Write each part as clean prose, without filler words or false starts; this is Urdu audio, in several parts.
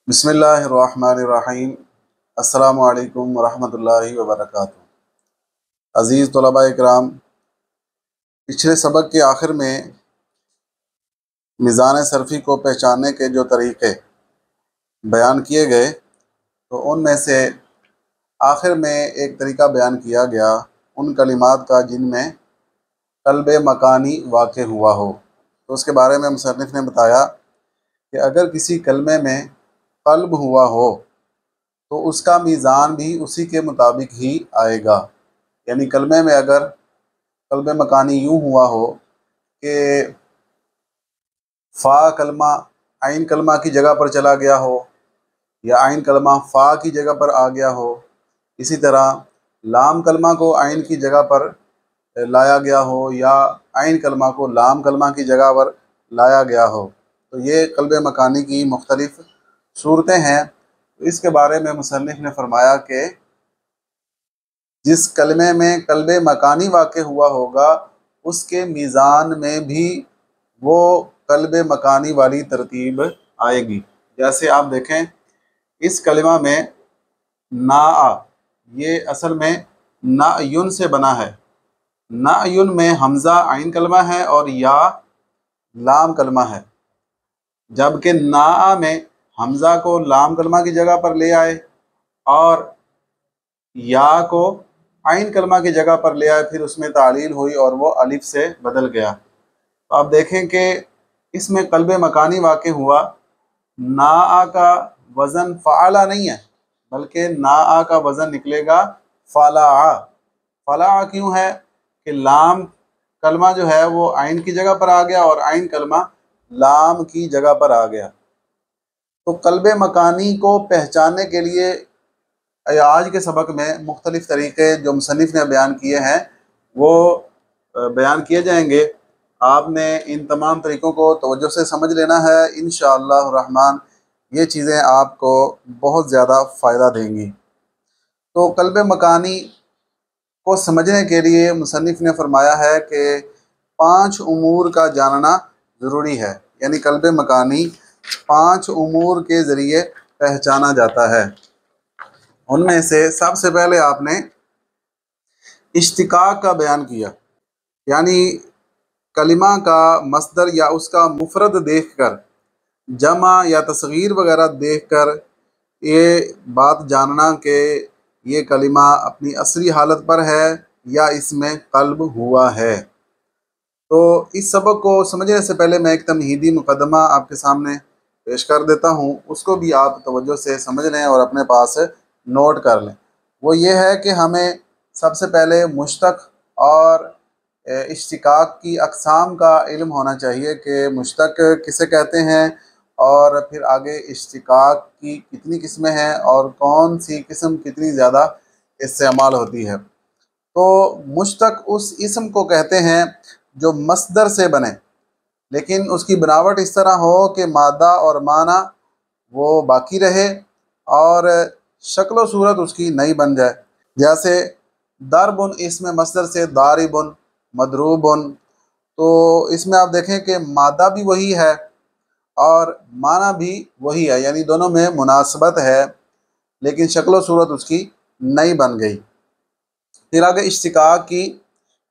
بسم اللہ الرحمن الرحیم۔ السلام علیکم ورحمۃ اللہ وبرکاتہ۔ عزیز طلباء اکرام، پچھلے سبق کے آخر میں میزان صرفی کو پہچاننے کے جو طریقے بیان کیے گئے تو ان میں سے آخر میں ایک طریقہ بیان کیا گیا ان کلمات کا جن میں قلب مکانی واقع ہوا ہو۔ تو اس کے بارے میں مصنف نے بتایا کہ اگر کسی کلمے میں قلب ہوا ہو تو اس کا میزان بھی اسی کے مطابق ہی آئے گا۔ یعنی کلمے میں اگر قلب مکانی یوں ہوا ہو کہ فا کلمہ عین کلمہ کی جگہ پر چلا گیا ہو یا عین کلمہ فا کی جگہ پر آ گیا ہو، اسی طرح لام کلمہ کو عین کی جگہ پر لایا گیا ہو یا عین کلمہ کو لام کلمہ کی جگہ پر لایا گیا ہو، تو یہ قلب مکانی کی مختلف صورتیں ہیں۔ اس کے بارے میں مصنف نے فرمایا کہ جس کلمے میں قلب مکانی واقع ہوا ہوگا اس کے میزان میں بھی وہ قلب مکانی والی ترتیب آئے گی۔ جیسے آپ دیکھیں اس کلمہ میں نا، یہ اصل میں نعین سے بنا ہے۔ نعین میں حمزہ عین کلمہ ہے اور یا لام کلمہ ہے، جبکہ نا میں حمزہ کو لام کلمہ کی جگہ پر لے آئے اور یا کو عین کلمہ کی جگہ پر لے آئے، پھر اس میں تعلیل ہوئی اور وہ الف سے بدل گیا۔ تو آپ دیکھیں کہ اس میں قلب مکانی واقع ہوا، نا کا وزن فعلا نہیں ہے بلکہ نا کا وزن نکلے گا فلا۔ فلا کیوں ہے کہ لام کلمہ جو ہے وہ عین کی جگہ پر آ گیا اور عین کلمہ لام کی جگہ پر آ گیا۔ تو قلب مکانی کو پہچاننے کے لیے آج کے سبق میں مختلف طریقے جو مصنف نے بیان کیے ہیں وہ بیان کیے جائیں گے۔ آپ نے ان تمام طریقوں کو توجہ سے سمجھ لینا ہے، انشاءاللہ الرحمن یہ چیزیں آپ کو بہت زیادہ فائدہ دیں گی۔ تو قلب مکانی کو سمجھنے کے لیے مصنف نے فرمایا ہے کہ 5 امور کا جاننا ضروری ہے، یعنی قلب مکانی 5 امور کے ذریعے پہچانا جاتا ہے۔ ان میں سے سب سے پہلے آپ نے اشتقاق کا بیان کیا، یعنی کلمہ کا مصدر یا اس کا مفرد دیکھ کر، جمع یا تصغیر وغیرہ دیکھ کر یہ بات جاننا کہ یہ کلمہ اپنی اصلی حالت پر ہے یا اس میں قلب ہوا ہے۔ تو اس سبق کو سمجھنے سے پہلے میں ایک تمہیدی مقدمہ آپ کے سامنے پیش کر دیتا ہوں، اس کو بھی آپ توجہ سے سمجھ لیں اور اپنے پاس نوٹ کر لیں۔ وہ یہ ہے کہ ہمیں سب سے پہلے مشتق اور اشتقاق کی اقسام کا علم ہونا چاہیے کہ مشتق کسے کہتے ہیں اور پھر آگے اشتقاق کی کتنی قسمیں ہیں اور کون سی قسم کتنی زیادہ استعمال ہوتی ہے۔ تو مشتق اس اسم کو کہتے ہیں جو مصدر سے بنے لیکن اس کی بناوٹ اس طرح ہو کہ مادہ اور معنی وہ باقی رہے اور شکل و صورت اس کی نئی بن جائے۔ جیسے ضربن اسم مصدر سے ضاربن، مضروبن، تو اس میں آپ دیکھیں کہ مادہ بھی وہی ہے اور معنی بھی وہی ہے، یعنی دونوں میں مناسبت ہے لیکن شکل و صورت اس کی نئی بن گئی۔ پھر آگے اشتقاق کی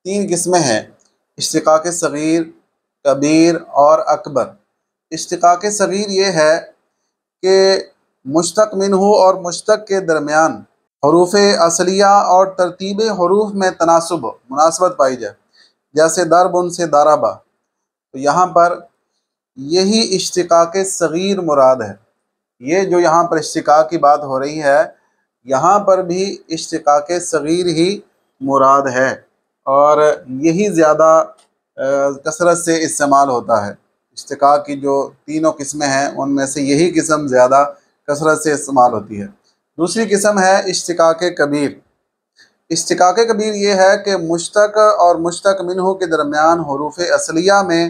3 قسمیں ہیں، اشتقاق صغیر، کبیر اور اکبر۔ اشتقاق صغیر یہ ہے کہ مشتق منہ اور مشتق کے درمیان حروف اصلیہ اور ترتیب حروف میں مناسبت پائی جائے، جیسے ضربن سے ضربہ، تو یہاں پر یہی اشتقاق صغیر مراد ہے۔ یہ جو یہاں پر اشتقاق کی بات ہو رہی ہے یہاں پر بھی اشتقاق صغیر ہی مراد ہے اور یہی زیادہ کثرت سے استعمال ہوتا ہے۔ اشتقاق کی جو 3 قسمیں ہیں ان میں سے یہی قسم زیادہ کثرت سے استعمال ہوتی ہے۔ دوسری قسم ہے اشتقاق کبیر۔ اشتقاق کبیر یہ ہے کہ مشتق اور مشتق منہ کے درمیان حروف اصلیہ میں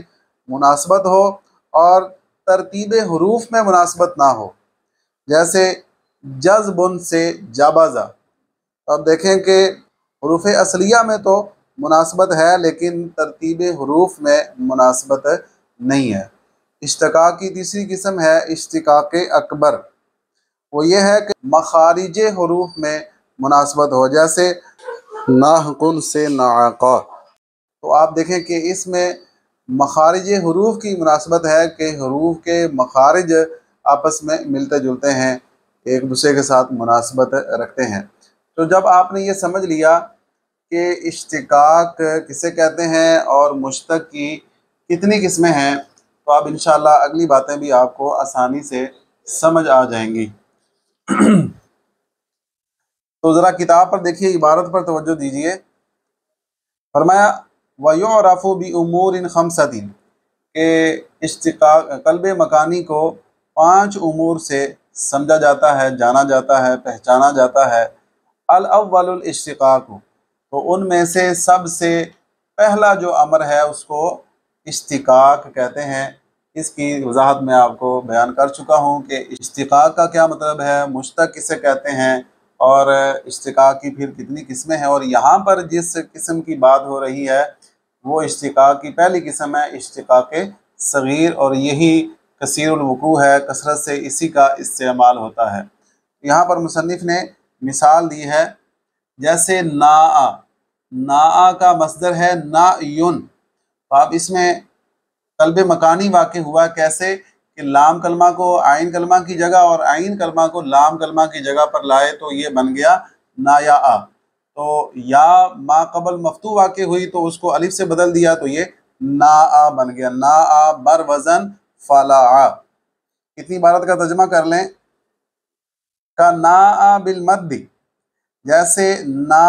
مناسبت ہو اور ترتیب حروف میں مناسبت نہ ہو، جیسے جذبن سے جابازہ۔ اب دیکھیں کہ حروف اصلیہ میں تو مناسبت ہے لیکن ترتیب حروف میں مناسبت نہیں ہے۔ اشتقاق کی تیسری قسم ہے اشتقاق اکبر۔ وہ یہ ہے کہ مخارج حروف میں مناسبت ہو، جیسے ناحقن سے نعقا، تو آپ دیکھیں کہ اس میں مخارج حروف کی مناسبت ہے کہ حروف کے مخارج آپس میں ملتے جلتے ہیں، ایک دوسرے کے ساتھ مناسبت رکھتے ہیں۔ تو جب آپ نے یہ سمجھ لیا کہ اشتقاق کسے کہتے ہیں اور مشتق کی کتنی قسمیں ہیں، تو اب انشاءاللہ اگلی باتیں بھی آپ کو آسانی سے سمجھ آ جائیں گی۔ تو ذرا کتاب پر دیکھیے، عبارت پر توجہ دیجیے۔ فرمایا وَيُعْرَفُ بِأُمُورٍ خَمْسَةٍ کہ اشتقاق قلب مکانی کو 5 امور سے سمجھا جاتا ہے، جانا جاتا ہے، پہچانا جاتا ہے۔ الاول الاشتقاق، تو ان میں سے سب سے پہلا جو امر ہے اس کو اشتقاق کہتے ہیں۔ اس کی وضاحت میں آپ کو بیان کر چکا ہوں کہ اشتقاق کا کیا مطلب ہے، مشتق کسے کہتے ہیں، اور اشتقاق کی پھر کتنی قسمیں ہیں۔ اور یہاں پر جس قسم کی بات ہو رہی ہے وہ اشتقاق کی پہلی قسم ہے اشتقاق صغیر، اور یہی کثیر الوقوع ہے، کثرت سے اسی کا استعمال ہوتا ہے۔ یہاں پر مصنف نے مثال دی ہے، جیسے ناآ کا مصدر ہے نایون، تو آپ اس میں قلب مکانی واقع ہوا کیسے کہ لام کلمہ کو عین کلمہ کی جگہ اور عین کلمہ کو لام کلمہ کی جگہ پر لائے تو یہ بن گیا نایا۔ تو یا ما قبل مفتوح واقع ہوئی تو اس کو الف سے بدل دیا تو یہ نا بن گیا، نا بر وزن فلا۔ کتنی عبارت کا ترجمہ کر لیں، کا نا بالمد، جیسے نا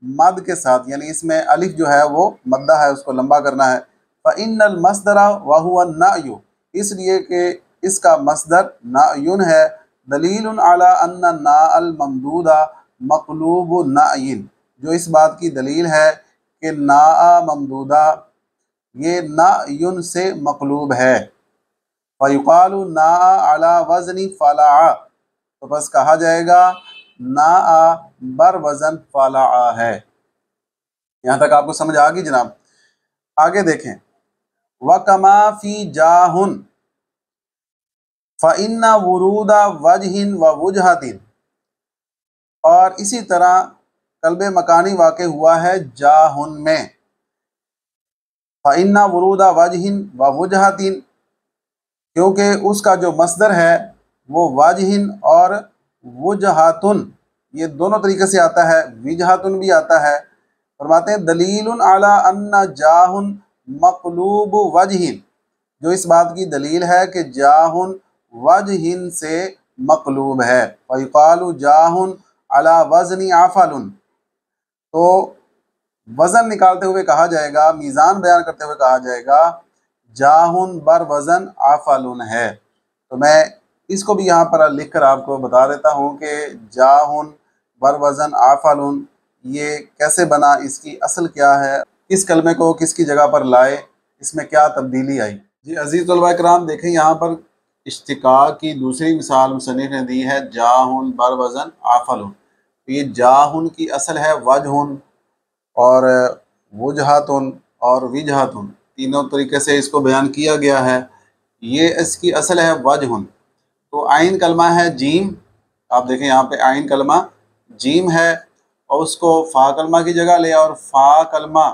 مد کے ساتھ، یعنی اس میں الف جو ہے وہ مدہ ہے، اس کو لمبا کرنا ہے۔ فَإِنَّ الْمَصْدَرَ وَهُوَ النَّعْيُ، اس لیے کہ اس کا مصدر نعیٌ ہے۔ دلیل علی ان الناء الممدودہ مقلوب نعین، جو اس بات کی دلیل ہے کہ ناء ممدودہ یہ نعیٌ سے مقلوب ہے۔ فَيُقَالُ ناء علی وزن فَلَعَ، تو بس کہا جائے گا ناء بر وزن فَلَعَ ہے۔ یہاں تک آپ کو سمجھ آ گئی جناب؟ آگے دیکھیں، وَكَمَا فِي جَاهٌ فَإِنَّ وُرُودَ وَجْهٍ وَوُجْهَةٍ، اور اسی طرح قلب مکانی واقع ہوا ہے جاہن میں۔ فَإِنَّ وُرُودَ وَجْهٍ وَوُجْهَةٍ، کیونکہ اس کا جو مصدر ہے وہ وجہن اور وجہاتن، یہ دونوں طریقے سے آتا ہے، وجہاتن بھی آتا ہے۔ فرماتے ہیں دلیل علی ان جاہن مقلوب وجہن، جو اس بات کی دلیل ہے کہ جاہن وجہن سے مقلوب ہے۔ وَيُقَالُ جاہن علی وزن عفل، تو وزن نکالتے ہوئے کہا جائے گا، میزان بیان کرتے ہوئے کہا جائے گا جاہن بر وزن عفل ہے۔ تو میں اس کو بھی یہاں پر لکھ کر آپ کو بتا دیتا ہوں کہ جاہن بر وزن عفل یہ کیسے بنا، اس کی اصل کیا ہے، اس کلمے کو کس کی جگہ پر لائے، اس میں کیا تبدیلی آئی۔ جی عزیز طلباء کرام، دیکھیں یہاں پر اشتقاق کی دوسری مثال مصنف نے دی ہے جاہن بر وزن عفل۔ یہ جاہن کی اصل ہے وجہن اور وجہاتن اور وجہاتن، تینوں طریقے سے اس کو بیان کیا گیا ہے۔ یہ اس کی اصل ہے وجہن، تو عین کلمہ ہے جیم، آپ دیکھیں یہاں پہ عین کلمہ جیم ہے، اور اس کو فا کلمہ کی جگہ لے، اور فا کلمہ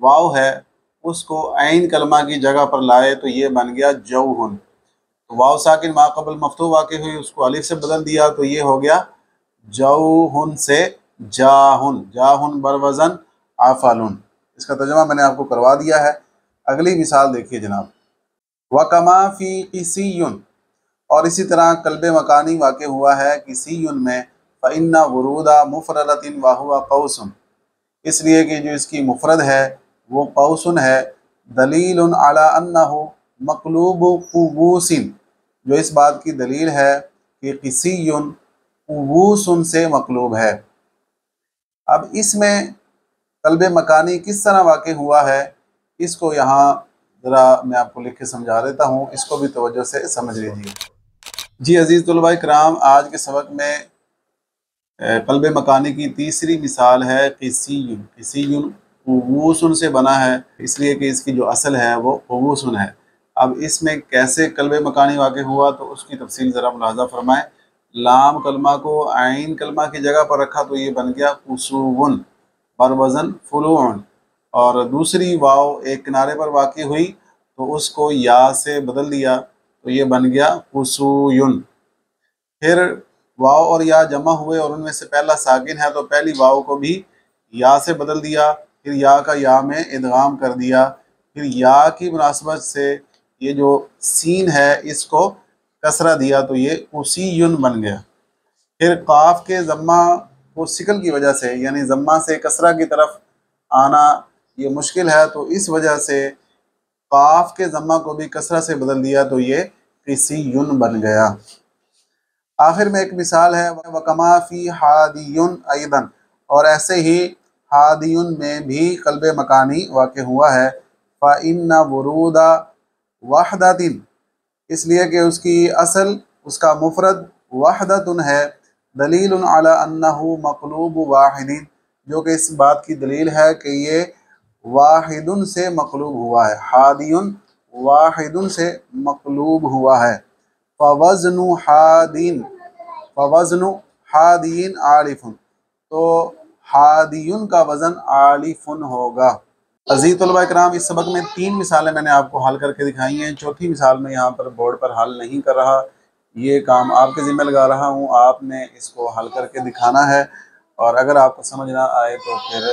واو ہے اس کو عین کلمہ کی جگہ پر لائے تو یہ بن گیا جوہن۔ تو واو ساکن ما قبل مفتوح واقع ہوئی، اس کو الف سے بدل دیا تو یہ ہو گیا جوہن سے جاہن، جاہن بر وزن عفلن۔ اس کا ترجمہ میں نے آپ کو کروا دیا ہے۔ اگلی مثال دیکھیے جناب، وَكَمَا فِي قِسِيٌّ، اور اسی طرح قلب مکانی واقع ہوا ہے قِسِيٌّ میں، فَإِنَّ وُرُودَ مُفْرَدَةٍ وَهُوَ قَوْسٌ، اس لیے کہ جو اس کی مفرد ہے وہ قوسن ہے۔ دلیل علی انہ مقلوب قبوس، جو اس بات کی دلیل ہے کہ قِسِيٌّ قبوس سے مقلوب ہے۔ اب اس میں قلب مکانی کس طرح واقع ہوا ہے، اس کو یہاں ذرا میں آپ کو لکھ کے سمجھا دیتا ہوں، اس کو بھی توجہ سے سمجھ لیجیے۔ جی عزیز طلباء کرام، آج کے سبق میں قلب مکانی کی تیسری مثال ہے قِسِيٌّ۔ قِسِيٌّ قبوسن سے بنا ہے، اس لیے کہ اس کی جو اصل ہے وہ قبوسن ہے۔ اب اس میں کیسے قلب مکانی واقع ہوا تو اس کی تفصیل ذرا ملاحظہ فرمائیں۔ لام کلمہ کو عین کلمہ کی جگہ پر رکھا تو یہ بن گیا قصوون بر وزن فلوعن، اور دوسری واو ایک کنارے پر واقع ہوئی تو اس کو یا سے بدل دیا تو یہ بن گیا قصوین۔ پھر واو اور یا جمع ہوئے اور ان میں سے پہلا ساکن ہے تو پہلی واو کو بھی یا سے بدل دیا، پھر یا کا یا میں ادغام کر دیا، پھر یا کی مناسبت سے یہ جو سین ہے اس کو کسرہ دیا تو یہ قصیون بن گیا۔ پھر قاف کے ضمہ کو سکل کی وجہ سے، یعنی ضمہ سے کسرہ کی طرف آنا یہ مشکل ہے تو اس وجہ سے قاف کے ضمہ کو بھی کسرہ سے بدل دیا تو یہ قصیون بن گیا۔ آخر میں ایک مثال ہے وَكَمَا فِي حَادِيٌ أَيْضًا، اور ایسے ہی حادیٌ میں بھی قلب مکانی واقع ہوا ہے، فَإِنَّ وُرُودَ وَحْدَةٍ، اس لیے کہ اس کی اصل اس کا مفرد وحدۃ ہے، دلیل علی انہ مقلوب واحد، جو کہ اس بات کی دلیل ہے کہ یہ واحد سے مقلوب ہوا ہے، حادی واحد سے مقلوب ہوا ہے۔ فوزن حادین، فوزن حادین عالف، تو حادیون کا وزن عالف ہوگا۔ عزیز طلبہ اکرام، اس سبق میں 3 مثالیں میں نے آپ کو حل کر کے دکھائی ہیں، چوتھی مثال میں یہاں پر بورڈ پر حل نہیں کر رہا، یہ کام آپ کے ذمہ لگا رہا ہوں، آپ نے اس کو حل کر کے دکھانا ہے، اور اگر آپ کو سمجھ نہ آئے تو پھر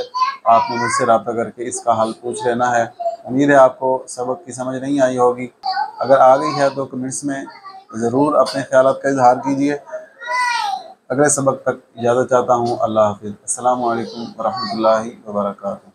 آپ نے مجھ سے رابطہ کر کے اس کا حل پوچھ لینا ہے۔ امید ہے آپ کو سبق کی سمجھ نہیں آئی ہوگی، اگر آ گئی ہے تو کمنٹس میں ضرور اپنے خیالات کا اظہار کیجیے۔ اگلے سبق تک اجازت چاہتا ہوں، اللہ حافظ، السلام علیکم ورحمۃ اللہ وبرکاتہ۔